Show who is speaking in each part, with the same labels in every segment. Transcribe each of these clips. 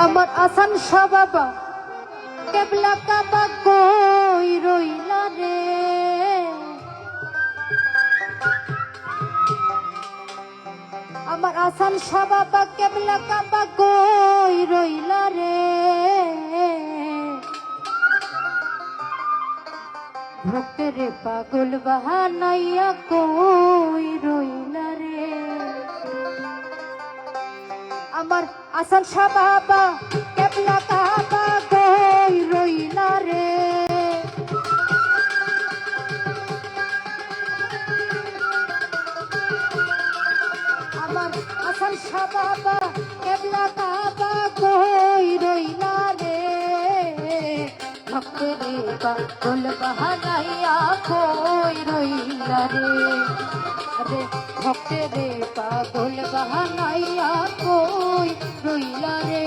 Speaker 1: আমার আসান শাহ বাবা কেবলা কাবা কই রইলা রে। আমার আসান শাহ বাবা কেবলা কাবা কই রইলা রে। ভক্তের পাগল বাহানাইয়া কই রইলা রে। আমার আসান শাহ বাবা কেবলা কাবা কই রইলা রে। আমার আসান শাহ বাবা কেবলা কাবা কই রইলা রে। ভক্তের পাগল বাহানাইয়া কই রইলা রে। আরে ভক্তের পাগল বাহানাইয়া কই রইলা রে।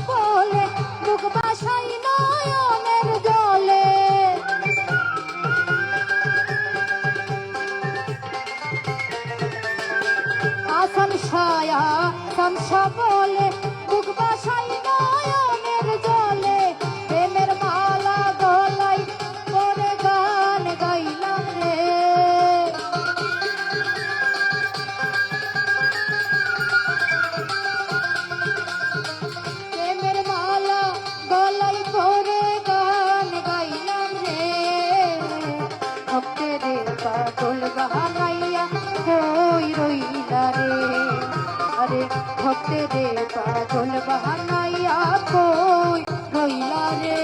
Speaker 1: বলে মুখ বাসাই নয়নের জলে। আসান ছায়া সানসা বলে মুখ বাসাই নয়নের জলে। প্রেমের মালা গলাই পরে গান গাইলাম রে। পাগল বাহানাইয়া কই রইলা রে। আরে ভক্তের পাগল বাহানাইয়া কই রইলা রে।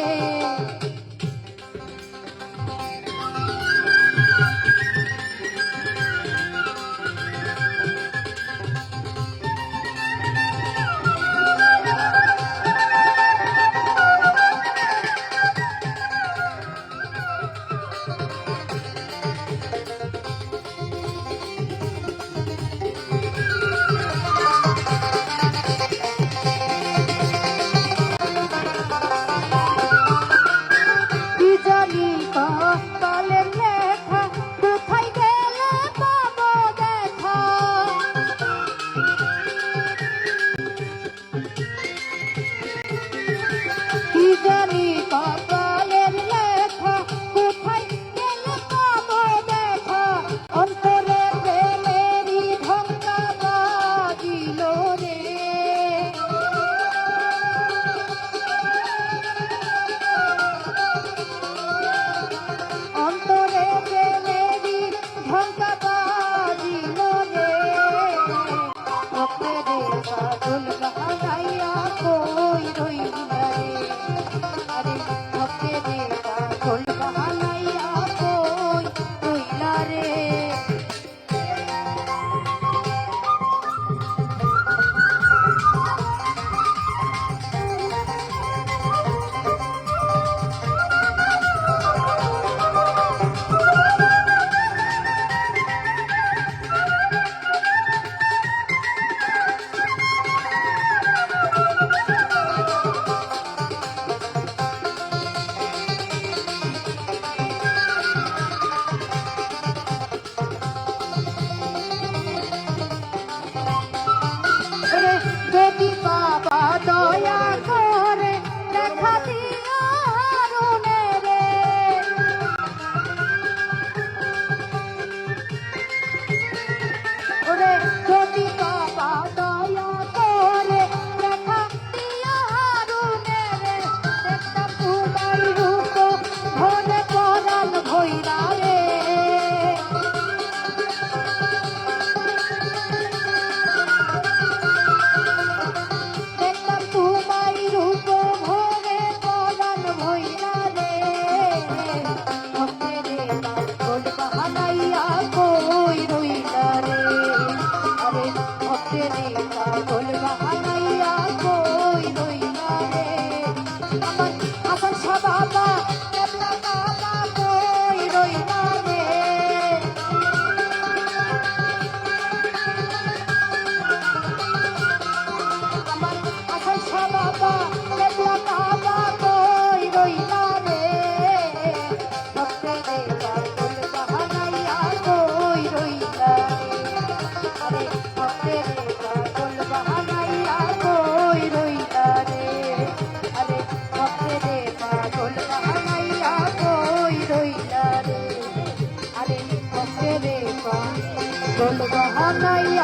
Speaker 1: বানাইয়া